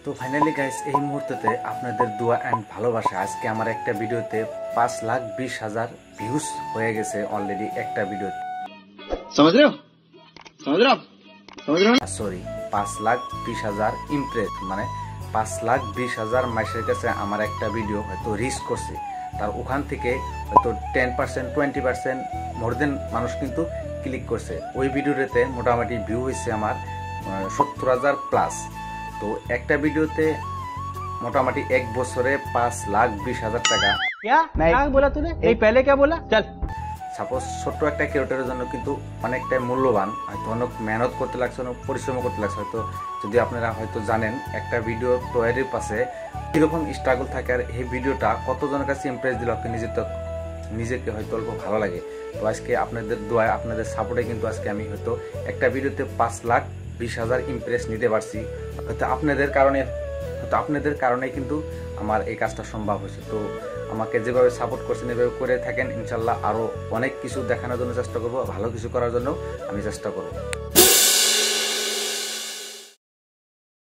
তো finally guys এই মুহূর্তে আপনাদের দোয়া এন্ড ভালোবাসা আজকে আমার একটা ভিডিওতে 5,20,000 ভিউজ হয়ে গেছে অলরেডি একটা ভিডিওতে। समझ रहे हो সরি 5,20,000 ইমপ্রেস মানে 5,20,000 মাইসের কাছে আমার একটা ভিডিও হয়তো রিচ করছে। তার ওখান থেকে হয়তো 10% 20% মোর দেন মানুষ কিন্তু ক্লিক করছে। ওই ভিডিওতে মোটামুটি ভিউ হয়েছে আমার 70,000 প্লাস। তো একটা ভিডিওতে মোটামুটি এক বছরে 5,20,000 টাকা। क्या बोला तूने? नहीं पहले क्या बोला? चल সাপোজ ছোট্ট একটা ক্যারেক্টারের জন্য কিন্তু অনেকটাই মূল্যবান, হয়তো অনেক মেহনত করতে লাগছে, অনেক পরিশ্রম করতে লাগছে। হয়তো যদি আপনারা হয়তো জানেন একটা ভিডিও তৈরির পাশে কীরকম স্ট্রাগল থাকে, আর এই ভিডিওটা কতজনের কাছে ইমপ্রেস দিল আপনি নিজেকে হয়তো অল্প ভালো লাগে। তো আজকে আপনাদের দোয়ায় আপনাদের সাপোর্টে কিন্তু আজকে আমি হয়তো একটা ভিডিওতে 5,20,000 ইমপ্রেস নিতে পারছি। হয়তো আপনাদের কারণে কিন্তু আমার এই কাজটা সম্ভব হয়েছে। তো আমাকে যেভাবে সাপোর্ট করছেন এভাবে করে থাকেন, ইনশাল্লাহ আরও অনেক কিছু দেখানোর জন্য চেষ্টা করবো, ভালো কিছু করার জন্য আমি চেষ্টা করবো।